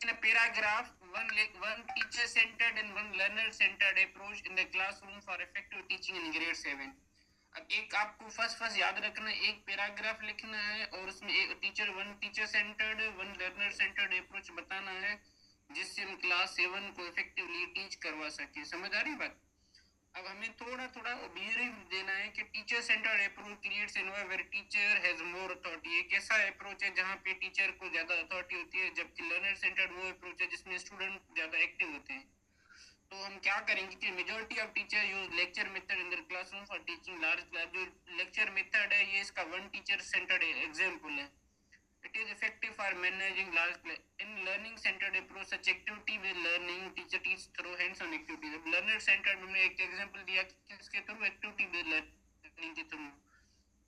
in a paragraph, one teacher centered and one learner centered approach in the classroom for effective teaching in grade 7. अब एक आपको first याद रखना है, एक पैराग्राफ लिखना है और उसमें एक one teacher centred one learner centred approach बताना है जिससे हम क्लास 7 को इफेक्टिवली टीच करवा सके। समझ आ रही बात? अब हमें थोड़ा थोड़ा ऑब्जर्व देना है कि teacher centred approach creates environment where teacher has more authority. एक ऐसा अप्रोच है जहाँ पे टीचर को ज्यादा अथॉरिटी होती है, जबकि लर्नर सेंटर्ड वो अप्रोच है जिसमें स्टूडेंट ज्यादा एक्टिव होते हैं। तो हम क्या करेंगे कि majority of teacher use lecture method in their classroom for teaching large class. जो लेक्चर मेथड है ये इसका वन टीचर सेंटर्ड एग्जांपल है। It is effective for managing large class. In learning centered approach, such activity with learning teacher teach through hands-on activities. अब learner centered में एक example दिया कि किसके थ्रू, एक्टिविटी बेस्ड लर्निंग के through.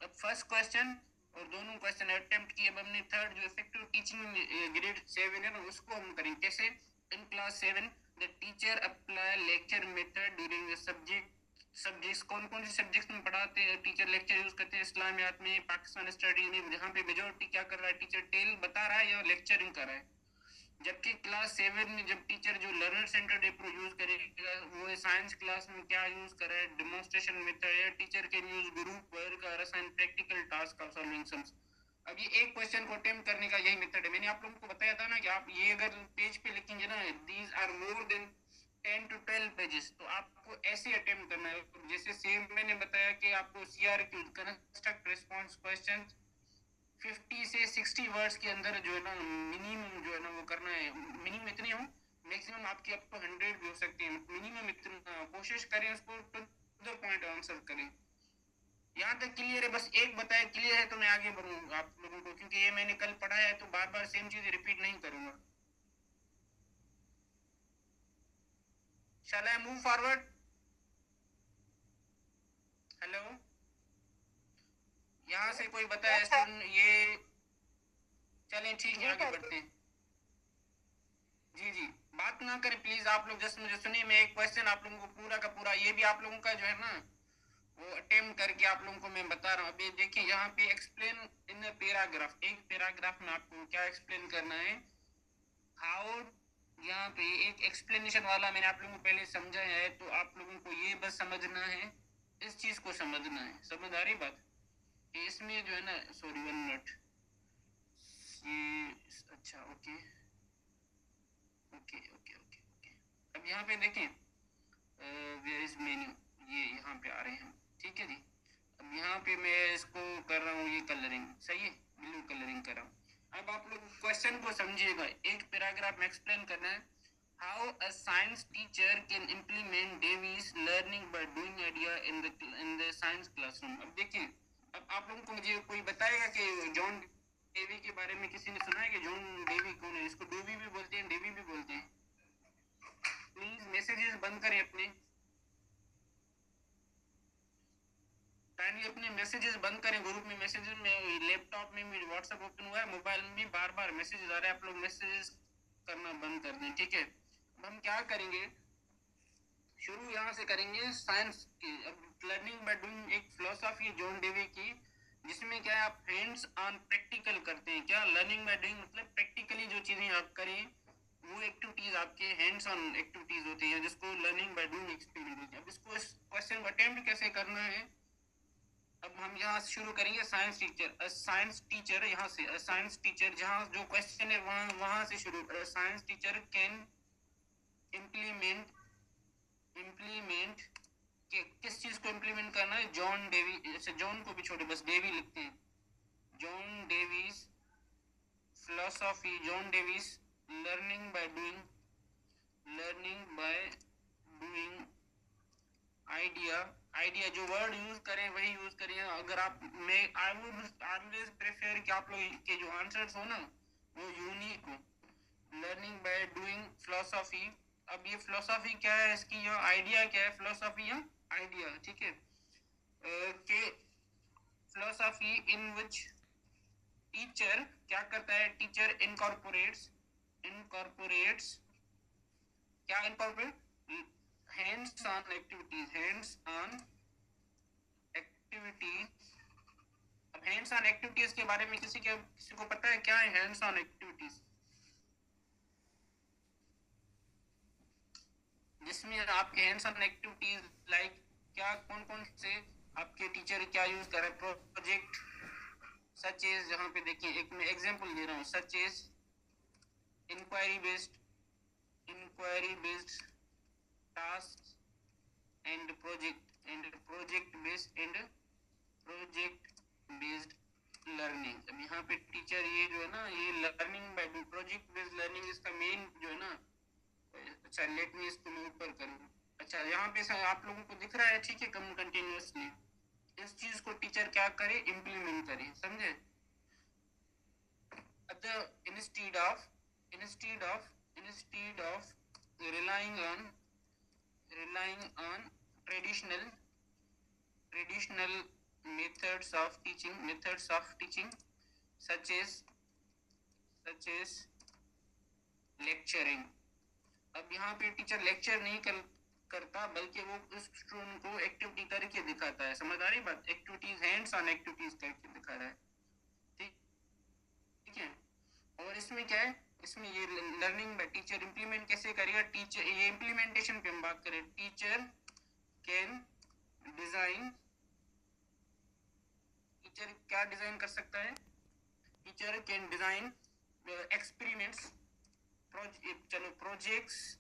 अब first question और दोनों क्वेश्चन अटेम्प्ट किए। अब हमने थर्ड जो इफेक्टिव टीचिंग ग्रेड 7 है ना उसको हम करेंगे कैसे। In class 7 the teacher apply lecture method during the subjects. कौन कौन से सब्जेक्ट्स में पढ़ाते हैं टीचर लेक्चर यूज करते हैं? इस्लामियात में, पाकिस्तान स्टडी में, जहाँ पे मेजोरिटी क्या कर रहा है, टीचर टेल बता रहा है या लेक्चरिंग कर रहा है। जबकि क्लास 7 में जब टीचर जो लर्नर सेंटर्ड अप्रोच यूज करेगा वो साइंस क्लास में क्या यूज कर रहा है, डेमोन्स्ट्रेशन मेथड या teacher can use group work और assign practical task of solving sums. अब ये एक क्वेश्चन को अटेम्प्ट करने का यही मेथड है। मैंने आप लोगों को बताया था ना कि आप ये अगर पेज पे लिखेंगे ना, these are more than 10 to 12 pages, तो आपको ऐसे अटेम्प्ट करना है। जैसे सेम मैंने बताया कि आपको CRQ कंस्ट्रक्ट रिस्पांस क्वेश्चन 50 से 60 वर्ड्स के अंदर जो है ना मिनिमम जो है ना वो करना है। मिनिमम इतने हो, मैक्सिमम आपके अप टू 100 भी हो सकते हैं। मिनिमम इतना कोशिश करें उसको टू द पॉइंट आंसर करें। यहाँ तक क्लियर है? बस एक बताया क्लियर है तो मैं आगे बढ़ूंगा आप लोगों को, क्योंकि ये मैंने कल पढ़ाया है तो बार बार सेम चीज रिपीट नहीं करूंगा। Shall I move forward? Hello, यहाँ से कोई बताया स्टूडेंट ये? चलें ठीक है, आगे बढ़ते हैं। जी जी, बात ना करें प्लीज आप लोग, जस्ट मुझे सुनिए। मैं एक क्वेश्चन आप लोगों को पूरा का पूरा, ये भी आप लोगों का जो है ना वो अटेम्प्ट करके आप लोगों को मैं बता रहा हूँ। अभी देखिए यहाँ पे एक्सप्लेन इन पैराग्राफ, एक पैराग्राफ में आपको क्या एक्सप्लेन करना है, हाउ। यहाँ पे एक एक्सप्लेनेशन वाला मैंने आप लोगों को पहले समझाया है, तो आप लोगों को ये बस समझना है, इस चीज को समझना है। समझ आ रही बात? इसमें जो है ना, सॉरी 1 मिनट, ये अच्छा okay okay okay okay okay. अब यहाँ पे देखें वेयर इज मेन्यू, ये यहाँ पे आ रहे हैं, ठीक है जी। अब यहाँ पे मैं इसको कर रहा हूँ ये कलरिंग, सही है, ब्लू कलरिंग कर रहा हूँ। अब आप लोग क्वेश्चन को समझिएगा, एक पैराग्राफ में एक्सप्लेन करना है how a science teacher can implement Dewey's learning by doing idea in the science classroom. अब देखिए, अब आप लोगों को मुझे कोई बताएगा कि जॉन डेवी के बारे में किसी ने सुना है कि जॉन डेवी कौन है? इसको डोवी भी बोलते हैं, डेवी भी बोलते हैं। प्लीज मैसेजेस बंद करें अपने, काइंडली अपने मैसेजेस बंद करें। ग्रुप में मैसेजेस में, लैपटॉप में मेरी व्हाट्सएप ओपन हुआ है, मोबाइल में भी बार बार मैसेजेस आ रहे हैं, आप लोग मैसेजेस करना बंद कर दें, ठीक है। अब हम क्या करेंगे, शुरू यहाँ से करेंगे साइंस की। अब लर्निंग बाय डूइंग एक फिलोसॉफी है जॉन डेवी की, जिसमें क्या है आप हैंड्स ऑन प्रैक्टिकल करते हैं। क्या लर्निंग बाय डूइंग मतलब प्रैक्टिकली जो चीजें आप करें वो एक्टिविटीज आपके हैंड्स ऑन एक्टिविटीज होती है, जिसको लर्निंग बाय डूइंग एक्सपीरियंस होती है। अब इसको इस क्वेश्चन को अटेम्प्ट कैसे करना है, अब हम यहाँ से शुरू करेंगे साइंस टीचर। साइंस टीचर यहाँ से, साइंस टीचर जहाँ जो क्वेश्चन है वहां से शुरू। Science teacher can implement, implement किस चीज को इम्प्लीमेंट करना है, जॉन डेवी, जैसे जॉन को भी छोड़े बस डेवी लिखते हैं, John Dewey's philosophy, John Dewey's learning by doing, learning by doing idea. Idea जो वर्ड यूज करें वही यूज करें। अगर आप, मैं आई वुड ऑलवेज प्रेफर कि आप लोग के जो आंसर्स हो ना वो यूनिक हो। लर्निंग बाय डूइंग फिलोसॉफी, अब ये फिलोसॉफी क्या है इसकी, या आइडिया क्या है, फिलोसॉफी या आइडिया, ठीक है। के फिलोसॉफी इन विच टीचर क्या करता है, टीचर इनकॉर्पोरेट्स, इनकॉर्पोरेट्स क्या incorporate, hands on activities, hands on activities. अब हैंड्स ऑन एक्टिविटीज के बारे में किसी को पता है क्या है हैंड्स ऑन एक्टिविटीज? इसमें आपके हैंड्स ऑन एक्टिविटीज लाइक क्या कौन कौन से आपके टीचर क्या यूज कर रहे हैं प्रोजेक्ट सच एज, यहाँ पे देखिए एक मैं एग्जांपल दे रहा हूँ, such as inquiry based task and project based learning. अब यहाँ पे टीचर ये जो है ना, ये learning by project based learning इसका मेन जो है ना, अच्छा लेट मी इसको मैं ऊपर करूँ। अच्छा यहाँ पे आप लोगों को दिख रहा है, ठीक है, कम कंटिन्यूअसली इस चीज को टीचर क्या करे, इम्प्लीमेंट करे, समझे। instead of relying on traditional methods of teaching such as lecturing। अब यहाँ पे टीचर लेक्चर नहीं करता बल्कि वो उस स्टूडेंट को एक्टिविटी करके दिखाता है, समझ आ रही बात, एक्टिविटीज हैंड्स ऑन एक्टिविटीज करके दिखा रहा है, ठीक है। और इसमें क्या है, इसमें ये लर्निंग बाय टीचर इम्प्लीमेंट कैसे करेगा, टीचर ये इम्प्लीमेंटेशन पे हम बात करें, टीचर क्या डिजाइन कर सकता है, teacher can design experiments, projects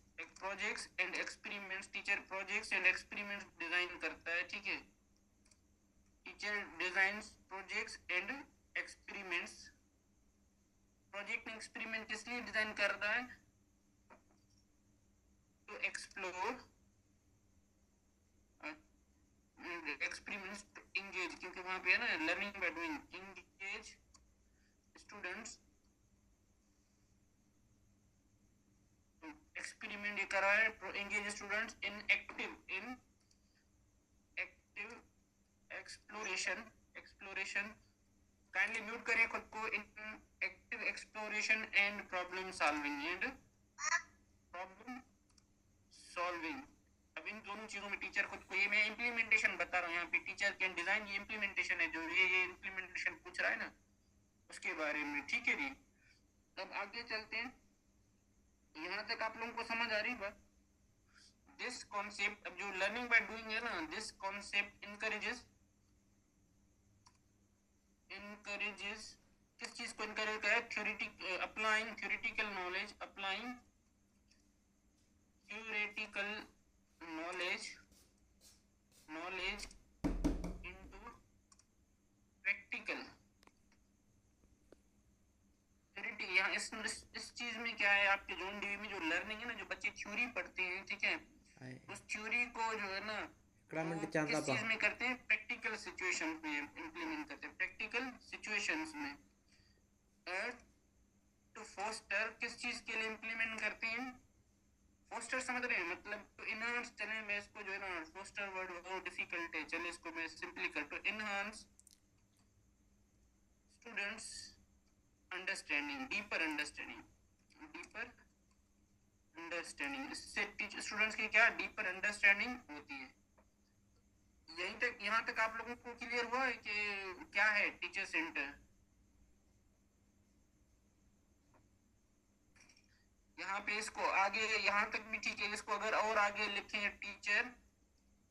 and experiments, teacher projects and experiments design करता है, ठीक है। Teacher designs projects and experiments, project experiment किस लिए डिजाइन कर रहा है, to explore experiments to engage, क्योंकि वहां पे है ना learning by doing, engage students, experiment ये कर रहा है, engage students in active exploration, kindly mute करिए खुद को, in active exploration and problem solving अब इन दोनों चीजों में टीचर खुद को, ये मैं इम्प्लीमेंटेशन बता रहा हूँ यहाँ पे, टीचर कैन डिजाइन, ये इम्प्लीमेंटेशन है, जो ये इम्प्लीमेंटेशन पूछ रहा है ना उसके बारे में, ठीक है जी। अब आगे चलते हैं, यहाँ तक आप लोगों को समझ आ रही बात। दिस कॉन्सेप्ट, अब जो लर्निंग बाय डूइंग है ना, दिस कॉन्सेप्ट इनकरेजेस किस चीज को इनकरेज करे, applying theoretical knowledge into practical. यहाँ इस चीज में क्या है, आपके जोन डी में जो लर्निंग है ना, जो बच्चे थ्योरी पढ़ते हैं, ठीक है, उस थ्योरी को जो है ना किस चीज में करते हैं, प्रैक्टिकल सिचुएशन में इम्प्लीमेंट करते हैं, प्रैक्टिकल सिचुएशंस में। टू फोस्टर किस चीज के लिए इम्प्लीमेंट करते हैं, फोस्टर समझ रहे हैं, मतलब टू इनहांस, चले मैं इसको जो है ना, फोस्टर वर्ड बहुत डिफिकल्ट है, चले इसको मैं सिंपली कर, to enhance students understanding, deeper understanding, इससे स्टूडेंट्स की क्या डीपर अंडरस्टैंडिंग होती है। यहीं तक, यहाँ तक आप लोगों को क्लियर हुआ है कि क्या है टीचर सेंटर। यहाँ पे इसको आगे यहाँ तक भी ठीक है, इसको अगर और आगे लिखें टीचर,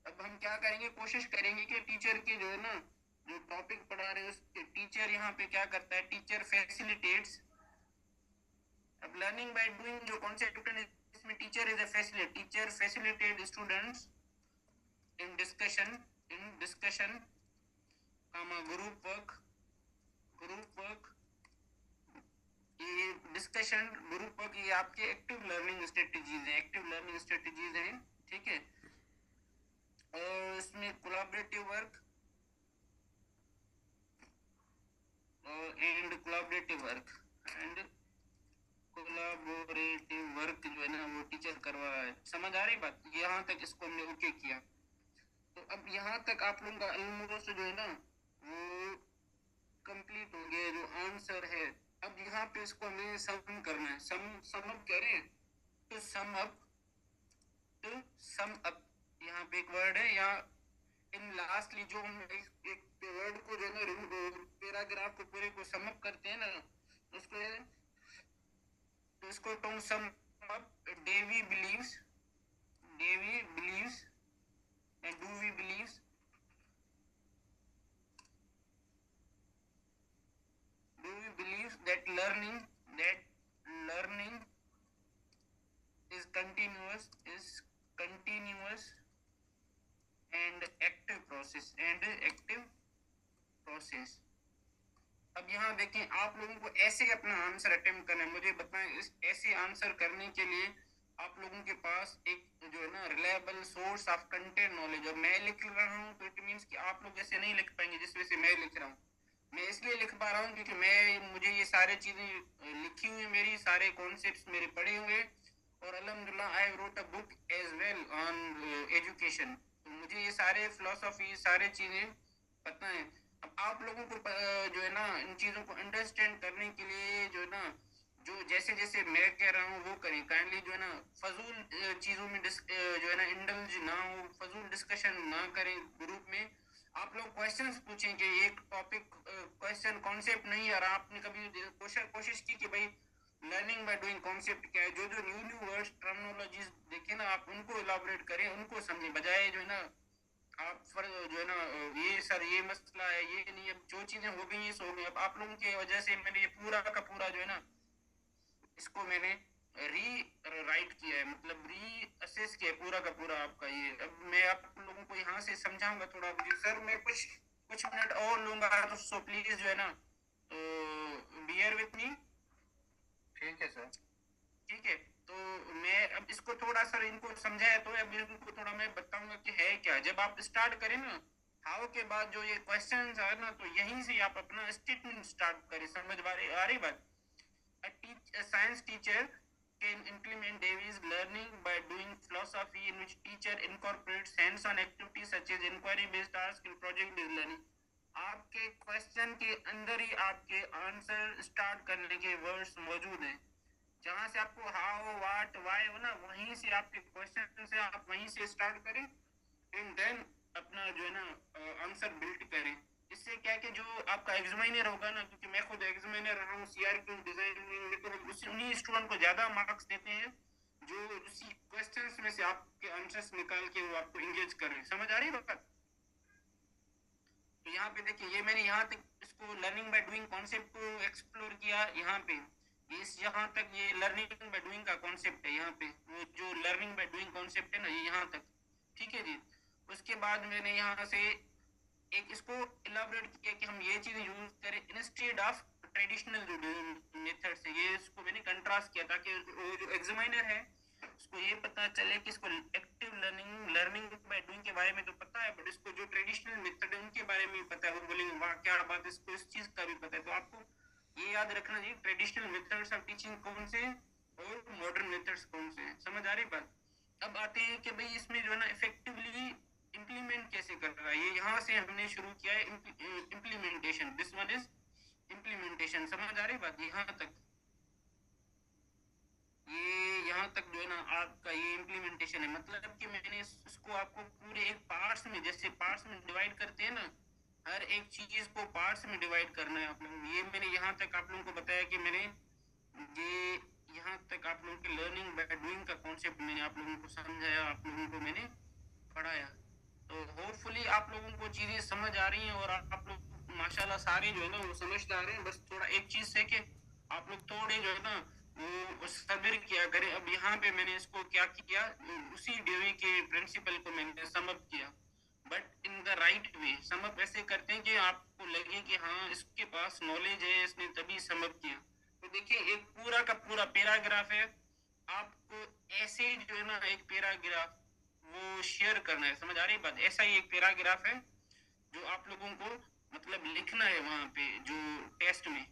अब हम क्या करेंगे, कोशिश करेंगे कि टीचर के जो है ना, जो टॉपिक पढ़ा रहे हैं उसके टीचर यहाँ पे क्या करता है, टीचर फैसिलिटेट्स। अब लर्निंग बाय डूइंग जो कॉन्सेप्ट है इसमें teacher is a facilitator, teacher facilitate students in discussion group work, ये डिस्कशन ग्रुप वर्क, ये आपके एक्टिव लर्निंग स्ट्रेटेजीज हैं, ठीक है। और इसमें collaborative work and collaborative work जो है ना वो टीचर करवा रहा है, समझ आ रही बात, यहाँ तक इसको हमने ओके किया। तो अब यहाँ तक आप लोगों का ऑलमोस्ट जो है ना वो कंप्लीट हो गया, जो आंसर है। अब यहाँ पे इसको हमें सम करना है, सम अप करें, तो सम अप यहाँ पे एक वर्ड है, या इन लास्टली जो हम एक वर्ड को जो है ना, पैराग्राफ को पूरे को सम अप करते हैं ना, उसको to sum up, Dewey Davy believes and do we believes that learning is continuous and active process. अब यहाँ देखिए, आप लोगों को ऐसे अपना आंसर अटेम्प्ट करना है। मुझे बताएं, इस ऐसे आंसर करने के लिए आप लोगों के पास एक जो है ना reliable source of content knowledge, और मैं लिख रहा हूँ तो इट मीन्स कि आप लोग ऐसे नहीं लिख पाएंगे जिस वजह से मैं लिख रहा हूँ। मैं इसलिए लिख पा रहा हूँ क्योंकि मुझे ये सारे चीज़ें लिखी हुई, मेरी सारे कॉन्सेप्ट्स मेरे पढ़े हुए, और अल्हम्दुलिल्लाह I wrote a book as well on education. तो मुझे ये सारे फिलोसॉफी, सारे चीज़ें पता है। अब आप लोगों को जो है ना इन चीज़ों को अंडरस्टैंड करने के लिए जो है ना, जो जैसे जैसे मैं कह रहा हूँ वो करें। काइंडली जो है ना फजूल चीज़ों में जो है ना इंडल्ज ना हो, फजूल डिस्कशन ना करें ग्रुप में। आप लोग क्वेश्चंस पूछें कि एक टॉपिक क्वेश्चन कॉन्सेप्ट नहीं आ रहा, आपने कभी कोशिश की कि भाई लर्निंग बाय डूइंग कॉन्सेप्ट क्या है, जो न्यू वर्ड्स टर्मिनोलॉजीज देखे ना, आप उनको इलाबोरेट करें, उनको समझें, बजाय जो है ना आप जो है ना ये सर ये मसला है, ये नहीं, अब जो चीजें हो गई हैं सो हो गई। अब आप लोगों की वजह से मैंने ये पूरा का पूरा जो है ना इसको मैंने राइट किया है, मतलब री असेस किया है पूरा का पूरा आपका ये। अब मैं आप लोगों को यहाँ से समझाऊंगा थोड़ा। सर मैं कुछ मिनट और लूंगा, तो सो प्लीज जो है ना तो बियर विथ मी। ठीक है सर, ठीक है। तो मैं अब इसको थोड़ा सा इनको समझाया, तो अब इनको थोड़ा मैं बताऊंगा कि है क्या। जब आप स्टार्ट करें ना हाउ के बाद जो ये क्वेश्चंस आए ना, तो यहीं से आप अपना स्टेटमेंट स्टार्ट करें। समझ आ रही बात? A science teacher can implement Davies learning by doing philosophy, in which teacher incorporates hands-on activities such as inquiry-based task and project-based learning. आपके क्वेश्चन के अंदर ही आपके आंसर स्टार्ट करने के वर्ड्स मौजूद हैं। जहां से आपको हाउ, व्हाट, व्हाई हो ना, वहीं से आपके क्वेश्चन से आप वहीं से स्टार्ट करें एंड देन अपना जो है ना आंसर बिल्ड करें। इससे क्या है कि जो आपका एग्जामिनर होगा ना, क्योंकि मैं खुद एग्जामिनर रहा हूँ सीआरक्यू डिजाइनिंग, तो उन्हीं स्टूडेंट को ज्यादा मार्क्स देते हैं जो उसी क्वेश्चंस में से आपके आंसर्स निकाल के वो आपको इंगेज कर रहे हैं। समझ आ रही है बात? तो यहाँ पे देखिए, ये मैंने यहाँ तक इसको लर्निंग बाय डूइंग कॉन्सेप्ट को एक्सप्लोर किया। यहाँ पे यहाँ तक ये लर्निंग बाय डूइंग का कॉन्सेप्ट है। यहाँ पे वो जो लर्निंग बाय डूइंग कॉन्सेप्ट है ना, ये यहाँ तक ठीक है जी। उसके बाद मैंने यहाँ से एक इसको इलाबोरेट किया कि हम ये चीज़ यूज करें इंस्टेड ऑफ ट्रेडिशनल जो मेथड से। ये इसको मैंने कंट्रास्ट किया ताकि वो जो एग्जामिनर है उसको ये पता चले कि इसको एक्टिव लर्निंग बाय डूइंग के बारे में तो पता है, बट इसको जो ट्रेडिशनल मेथड है उनके बारे में पता है। वो बोलेंगे वाह क्या बात, इसको इस चीज़ का भी पता है। तो आपको ये याद रखना चाहिए ट्रेडिशनल मेथड्स ऑफ टीचिंग कौन से और मॉडर्न मेथड्स कौन से हैं। समझ आ रही बात? अब आते हैं कि भाई इसमें जो है ना इफेक्टिवली इम्प्लीमेंट कैसे कर रहा है। ये यहाँ से हमने शुरू किया है implementation. This one is implementation. समझ आ रही बात? यहाँ तक यहाँ तक जो है ना आपका ये इम्प्लीमेंटेशन है। मतलब कि मैंने इसको आपको पूरे एक पार्ट्स में, जैसे पार्ट्स में डिवाइड करते हैं ना, हर एक चीज को पार्ट्स में डिवाइड करना है आप लोग। ये मैंने यहाँ तक आप लोगों को बताया कि मैंने ये यहाँ तक आप लोगों के लर्निंग बाय डूइंग का कॉन्सेप्ट मैंने आप लोगों को समझाया, आप लोगों को मैंने पढ़ाया। तो होपफुली आप लोगों को चीज़ें समझ आ रही हैं और आप लोग माशाल्लाह सारे जो है ना वो समझदार हैं। बस थोड़ा एक चीज़ है कि आप लोग थोड़े जो है ना वो सब्र किया करें। अब यहाँ पे मैंने इसको क्या किया, उसी डेवी के प्रिंसिपल को मैंने समअप किया, but in the right way. Sum up ऐसे करते हैं कि आपको लगे कि हाँ इसके पास नॉलेज है, इसने तभी समअप किया। तो देखिए एक पूरा का पूरा पैराग्राफ है, आपको ऐसे जो है ना एक पैराग्राफ वो शेयर करना है। समझ आ रही बात? ऐसा ही एक पैराग्राफ है जो आप लोगों को मतलब लिखना है वहाँ पे जो टेस्ट में।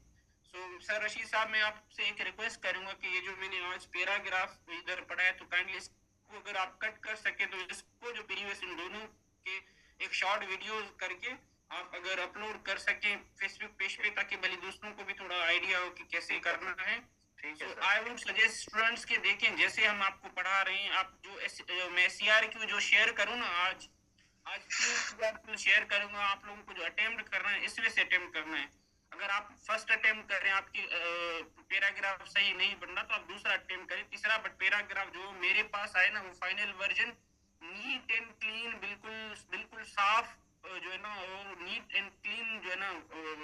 सो सर रशीद साहब, मैं आपसे एक रिक्वेस्ट करूंगा कि ये जो मैंने आज पैराग्राफ इधर पढ़ा है, तो काइंडली इसको अगर आप कट कर सके तो इसको जो प्रीवियस इन दोनों के एक शॉर्ट वीडियो करके आप अगर अपलोड कर सके फेसबुक पेज पे, ताकि भले दूसरों को भी थोड़ा आइडिया हो कि कैसे करना है। ठीक है। आई वुड सजेस्ट स्टूडेंट्स के देखें जैसे हम आपको पढ़ा रहे हैं, आप जो मैं सीआरक्यू जो शेयर करूँ ना आज सीआरक्यू शेयर करूंगा, आप लोगों को जो अटेम्प्ट करना है इस वे से अटेम्प्ट करना है। अगर आप फर्स्ट अटेम्प्ट कर रहे हैं, आपकी पैराग्राफ सही नहीं बन रहा, तो आप दूसरा अटेम्प्ट करें, तीसरा। बट पैराग्राफ जो मेरे पास आए ना, वो final version neat and clean, बिल्कुल बिल्कुल साफ, जो है ना वो नीट एंड क्लीन जो है ना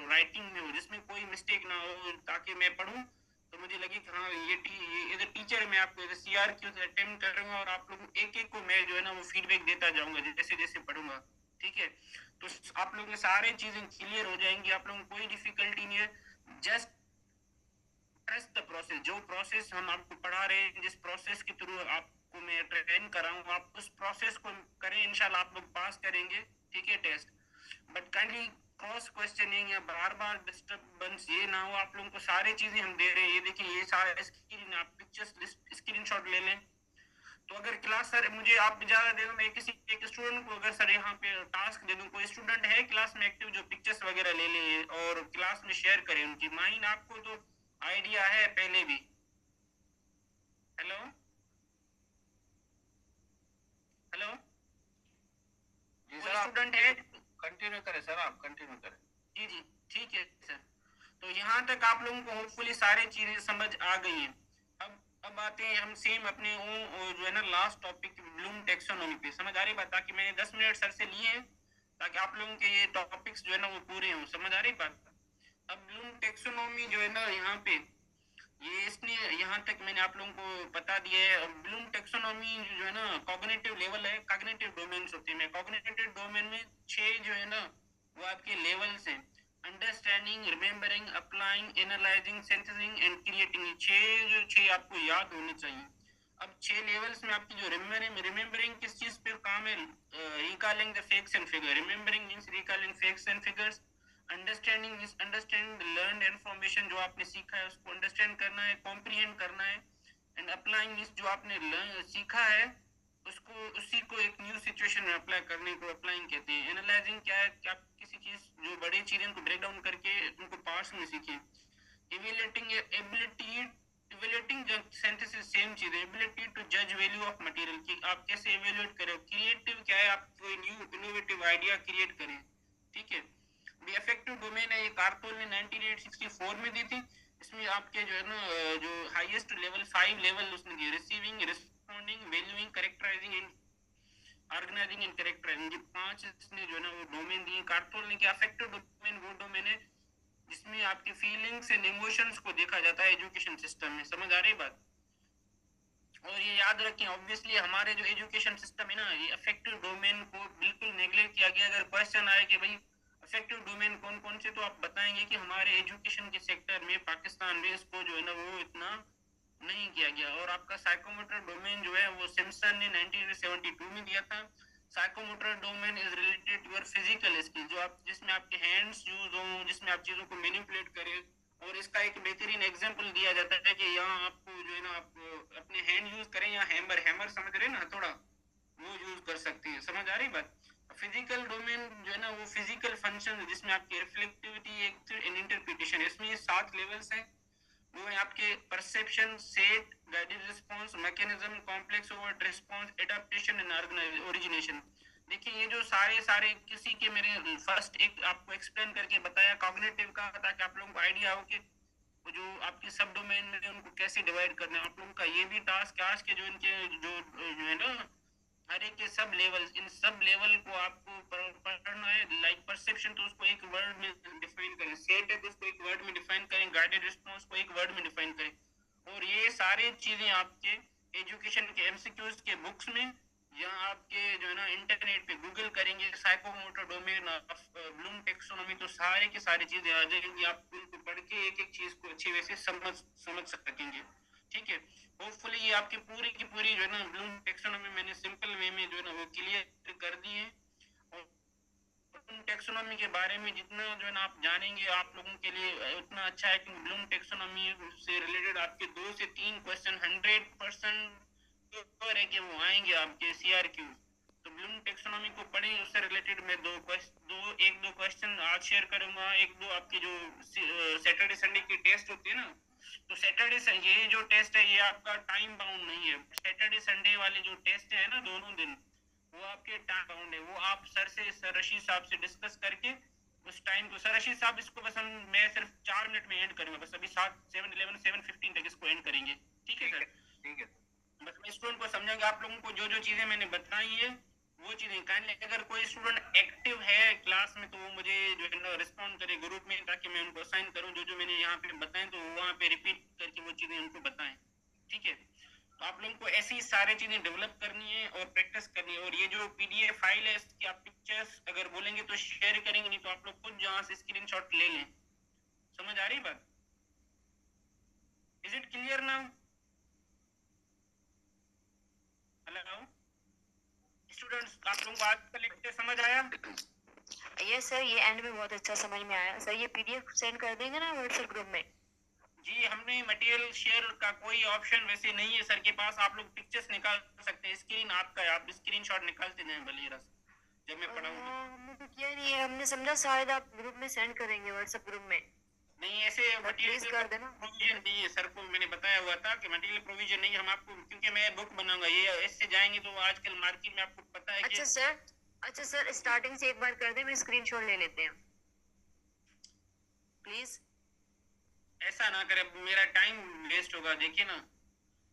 राइटिंग में हो, जिसमें कोई मिस्टेक ना हो, ताकि मैं पढूं तो मुझे लगे कि हाँ ये एज ए टीचर मैं आपको एज ए CRQ से अटेम्प्ट करूंगा, और आप लोग एक एक को मैं जो है ना वो फीडबैक देता जाऊंगा जैसे जैसे पढ़ूंगा, ठीक है। तो आप लोगों के सारे चीजें क्लियर हो जाएंगी, आप लोगों को कोई डिफिकल्टी नहीं है। जस्ट ट्रस्ट द प्रोसेस, जो प्रोसेस हम आपको पढ़ा रहे हैं, जिस प्रोसेस के थ्रू आपको मैं ट्रेन कर रहा हूँ, आप उस प्रोसेस को करें, इंशाल्लाह आप लोग पास करेंगे, ठीक है, test. But kindly cross questioning या बार बार डिस्टर्बेंस ये ना हो। आप लोगों को सारी चीजें हम दे रहे हैं, ये देखिए, ये सारा स्क्रीन, आप पिक्चर्स स्क्रीनशॉट ले लें। तो अगर क्लास सर मुझे आप इजाजत दे दो, मैं किसी एक स्टूडेंट को अगर सर यहाँ पे टास्क दे दूं, कोई स्टूडेंट है क्लास में एक्टिव जो पिक्चर्स वगैरह ले ले और क्लास में शेयर करे उनकी माइंड, आपको तो आइडिया है पहले भी। हेलो हेलो, कोई स्टूडेंट है? कंटिन्यू करें सर, आप कंटिन्यू करें। जी जी, ठीक है सर। तो यहाँ तक आप लोगों को होपफुली सारी चीजें समझ आ गई हैं। अब आते हैं हम सेम अपने जो है ना लास्ट टॉपिक ब्लूम टेक्सोनॉमी पे। समझ आ रही बात? ताकि मैंने 10 मिनट सर से लिए हैं ताकि आप लोगों के ये टॉपिक्स जो है ना वो पूरे हों। समझ आ रही बात? अब ब्लूम टेक्सोनॉमी जो है ना यहाँ पे ये इसने यहाँ तक मैंने आप लोगों को बता दिया है। ब्लूम टेक्सोनॉमी जो है ना कॉग्निटिव लेवल है, कॉग्निटिव डोमेन्स होते हैं। कॉग्निटिव डोमेन में 6 जो है ना वो आपके लेवल्स हैं। Understanding, remembering, applying, analysing, sensing and creating. 6 आपको याद होने चाहिए। अब 6 लेवल्स में आपकी जो रिमेम्बरिंग किस चीज पे काम है? Recalling the facts and figure. Remembering means recalling facts and figures. Understanding means understand learn information, जो आपने सीखा है उसको अंडरस्टैंड करना है, कॉम्प्रिहेंड करना है। एंड अप्लाइंग मींस जो आपने सीखा है उसको उसी को एक न्यू सिचुएशन में अप्लाई करने को अप्लाइंग कहते हैं। एनालाइजिंग क्या है कि आप किसी चीज जो बड़ी चीजें को ब्रेक डाउन करके उनको पार्ट्स में सीखें। Evaluating ability, evaluating synthesis same चीज है। एबिलिटी टू जज वैल्यू ऑफ मटेरियल, कि आप कैसे इवेल्युएट करें। क्रिएटिव क्या है, आप कोई न्यू इनोवेटिव आइडिया क्रिएट करें, ठीक है। इफेक्टिव डोमेन है, ये कारपोल ने 1964 में दी थी। इसमें आपके जो है ना जो हाईएस्ट लेवल 5 लेवल उसने दिए। Receiving, responding, valuing, characterising and organising and characterising, ये 5 इसने जो है ना वो डोमेन दिए कारपोल ने। क्या अफेक्टिव डोमेन वो डोमेन है जिसमें आपके फीलिंग्स एंड इमोशंस को देखा जाता है एजुकेशन सिस्टम में। समझ आ रही बात? और ये याद रखें, ऑब्वियसली हमारे जो एजुकेशन सिस्टम है ना, ये अफेक्टिव डोमेन को बिल्कुल नेग्लेक्ट किया गया। अगर क्वेश्चन आए कि भाई अफेक्टिव डोमेन कौन कौन से, तो आप बताएंगे कि हमारे एजुकेशन के सेक्टर में पाकिस्तान में इसको जो है ना वो इतना नहीं किया गया। और आपका साइकोमोटर डोमेन जो है वो सिम्पसन ने 1972 में दिया था। Psychomotor domain is related to your physical skill, जो आप जिसमें आपके हैंड्स यूज हो, जिसमें आप चीजों को मैनिपुलेट करें। और इसका एक बेहतरीन एग्जांपल दिया जाता है कि यहाँ आपको जो है ना आप अपने हैंड यूज करें या हैमर, हैमर समझ रहे ना, थोड़ा वो यूज कर सकते हैं। समझ आ रही बात? फिजिकल डोमेन जो है ना वो फिजिकल फंक्शन जिसमें आपकी रिफ्लेक्टिविटी एंड इंटरप्रिटेशन, इसमें 7 लेवल्स हैं। वो है आपके perception, set, guided response, mechanism, complex overt response, adaptation and origination. देखिए ये जो सारे सारे किसी के मेरे फर्स्ट एक आपको एक्सप्लेन करके बताया कॉग्निटिव का, ताकि आप लोगों को आइडिया हो कि जो आपके सब डोमेन में उनको कैसे डिवाइड करना है। आप लोगों का ये भी टास्क आज के जो इनके जो है ना हर एक के सब लेवल, इन सब लेवल को आपको पढ़ना है। लाइक परसेप्शन तो उसको एक वर्ड में डिफाइन करें, सेट है तो उसको एक वर्ड में डिफाइन करें, गाइडेड रिस्पांस को एक वर्ड में डिफाइन करें। और ये सारी चीजें आपके एजुकेशन के एमसीक्यूज के बुक्स में या आपके जो है ना इंटरनेट पे गूगल करेंगे psychomotor domain of Bloom taxonomy, तो सारे की सारी चीजें आ जाएंगी। आप उनको पढ़ के एक एक चीज को अच्छे वैसे समझ सकेंगे, ठीक है। होपफुली ये आपकी पूरी की पूरी जो है ना ब्लूम टेक्सोनॉमी मैंने सिंपल वे में जो है ना वो क्लियर कर दी है। और ब्लूम टेक्सोनॉमी के बारे में जितना जो है ना आप जानेंगे आप लोगों के लिए उतना अच्छा है, कि ब्लूम टेक्सोनॉमी से रिलेटेड आपके 2 से 3 क्वेश्चन 100% है कि वो आएंगे आपके CRQ। तो ब्लूम टेक्सोनॉमी को पढ़ें, उससे रिलेटेड मैं एक दो क्वेश्चन आज शेयर करूंगा। एक दो आपके जो सैटरडे संडे के टेस्ट होते हैं ना, तो सैटरडे ये जो टेस्ट है ये आपका टाइम बाउंड नहीं है। सैटरडे संडे वाले जो टेस्ट है ना दोनों दिन, वो आपके टाइम बाउंड है। वो आप सर रशीद साहब से डिस्कस करके उस टाइम को सर रशीद साहब इसको बस मैं सिर्फ 4 मिनट में एंड करूंगा, बस अभी 7:11 7:15 तक इसको एंड करेंगे। ठीक है सर, ठीक है। बस मैं स्टूडेंट को समझाऊंगा, आप लोगों को जो जो चीजें मैंने बताई है वो चीजें काइंडली, अगर कोई स्टूडेंट एक्टिव है क्लास में तो वो मुझे जो है ना रिस्पॉन्ड करे ग्रुप में, ताकि मैं उनको असाइन करूं, जो जो मैंने यहाँ पे बताएं तो वहाँ पे रिपीट करके वो चीजें उनको बताएं। ठीक है, तो आप लोगों को ऐसी सारी चीजें डेवलप करनी है और प्रैक्टिस करनी है। और ये जो पीडीएफ फाइल है इसकी आप पिक्चर्स अगर बोलेंगे तो शेयर करेंगे, नहीं तो आप लोग खुद जहाँ से स्क्रीनशॉट ले लें। समझ आ रही बात? Is it clear now? Hello students, आप लोगों को आज का लेक्चर समझ आया? यस सर, ये एंड में बहुत अच्छा समझ में आया सर। ये पीडीएफ सेंड कर देंगे ना व्हाट्सएप ग्रुप में? जी, हमने मटेरियल शेयर का कोई ऑप्शन वैसे नहीं है सर के पास, आप लोग पिक्चर्स निकाल सकते हैं, स्क्रीन आपका है, आप स्क्रीनशॉट निकालते जाएं बलीरा से जब मैं पढ़ाऊंगा। हमने तो किया नहीं है, हमने समझा शायद आप ग्रुप में सेंड करेंगे व्हाट्सएप ग्रुप में। नहीं, ऐसे मटेरियल कर देना प्रोविजन नहीं है सर को, मैंने बताया हुआ था कि मटेरियल प्रोविजन नहीं है हम आपको, क्योंकि मैं बुक बनाऊंगा, ये इससे जाएंगे तो आजकल मार्केट में आपको पता है कि अच्छा सर स्टार्टिंग से एक बार कर दे, मैं स्क्रीनशॉट ले लेते हैं प्लीज। ऐसा ना करे, मेरा टाइम वेस्ट होगा। देखिए ना,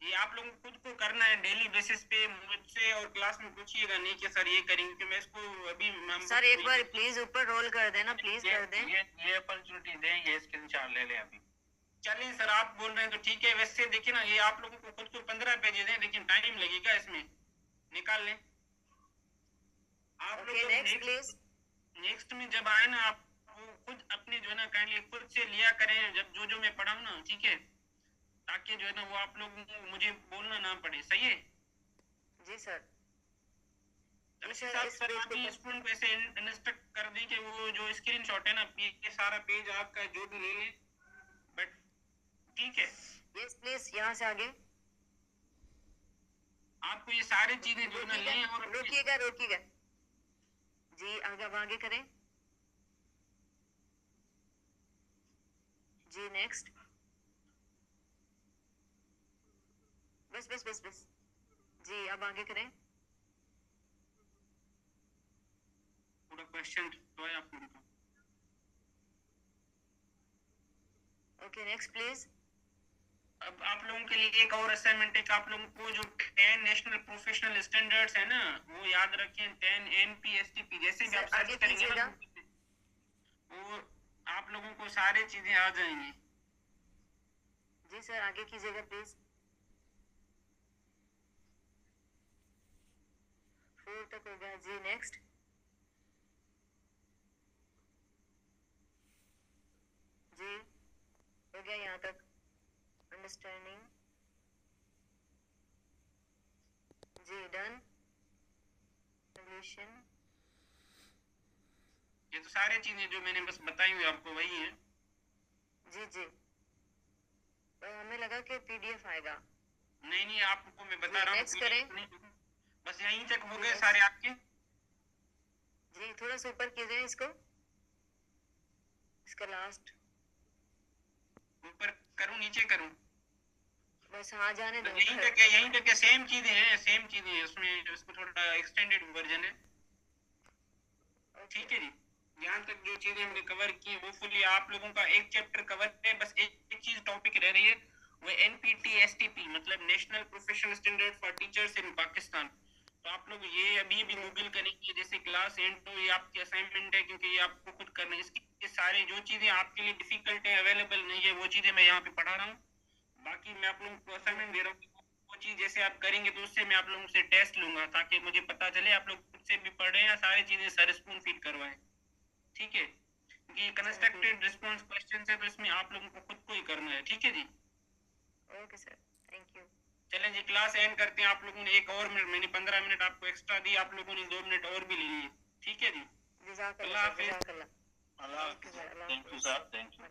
ये आप लोगों को खुद को करना है डेली बेसिस पे, मुझसे और क्लास में पूछिएगा नहीं कि सर ये करेंगे, कि मैं इसको अभी सर एक बार प्लीज ऊपर रोल कर देना, प्लीज कर दें। ये अपॉर्चुनिटी दें, ये स्क्रीनशॉट ले लें अभी। चलिए सर, आप बोल रहे हैं तो ठीक है। वैसे देखिए ना, ये आप लोगों को खुद को 15 पेज दें, लेकिन टाइम लगेगा इसमें, निकाल लें आप लोग। नेक्स्ट में जब आए ना, आप खुद अपने जो है ना काइंडली खुद से लिया करें, जब जो जो मैं पढ़ाऊँ ना, ठीक है, ताकि जो है ना वो आप लोग मुझे बोलना ना पड़े। सही है जी सर। सर आप स्टूडेंट को ऐसे इंस्ट्रक्ट कर दें कि वो जो स्क्रीनशॉट है ना, ये सारा पेज आपका जो भी ले ले, बट ठीक है। यस प्लीज, यहाँ से आगे आपको ये सारी चीजें जो ना लें और रोकिएगा जी, आगे करें जी। नेक्स्ट, बस जी, अब आगे करें। पूरा क्वेश्चन तो है आपको उनका। Okay next please. अब आप लोगों के लिए एक और असाइनमेंट है, आप लोगों को जो 10 नेशनल प्रोफेशनल स्टैंडर्ड्स है ना, वो याद रखें। 10 NPSTP जैसे भी आप सर्च करेंगे ना, वो आप लोगों को सारी चीजें आ जाएंगी। जी सर, आगे कीजिएगा प्लीज। 4 तक हो गया जी। नेक्स्ट जी, हो गया यहाँ तक। अंडरस्टैंडिंग जी, डन। सॉल्यूशन, ये तो सारी चीजें जो मैंने बस बताई हुई आपको वही है। जी तो हमें लगा कि पीडीएफ आएगा। नहीं, आपको मैं बता रहा हूँ। नेक्स्ट करें। बस यहीं तक हो गए सारे आपके जी। थोड़ा सा ऊपर कीजिए इसको, इसका लास्ट ऊपर करूँ नीचे करूँ? बस हाँ, जाने दो। यहीं तक सेम चीजें हैं उसमें, उसको थोड़ा एक्सटेंडेड वर्जन है। ठीक है जी, यहाँ तक जो चीजें हमने कवर की वो फुली आप लोगों का एक चैप्टर कवर है। बस एक चीज टॉपिक रह रही है, वो NPTSTP मतलब national professional standard for teachers in Pakistan. तो आप लोग ये अभी भी गूगल करेंगे जैसे क्लास एंड, तो ये आपकी असाइनमेंट है, क्योंकि ये आपको खुद करना है। इसकी सारे जो चीजें आपके लिए डिफिकल्ट है, अवेलेबल नहीं है, वो चीजें मैं यहाँ पे पढ़ा रहा हूँ। बाकी मैं आप लोगों को असाइनमेंट दे रहा हूँ, वो चीज जैसे आप करेंगे तो उससे मैं आप लोगों से टेस्ट लूंगा, ताकि मुझे पता चले आप लोग खुद से भी पढ़ रहे हैं, सारी चीजें सर स्पून फीड करवाएं। ठीक है, क्योंकि कंस्ट्रक्टेड रिस्पांस क्वेश्चन है, तो इसमें आप लोगों को खुद को ही करना है। ठीक है जी, ओके सर, थैंक यू। चलें जी, क्लास एंड करते हैं। आप लोगों ने एक और मिनट, मैंने 15 मिनट आपको एक्स्ट्रा दी, आप लोगों ने 2 मिनट और भी ले लिए। ठीक है जी, अल्लाह हाफिज़। Thank you sir, thank you.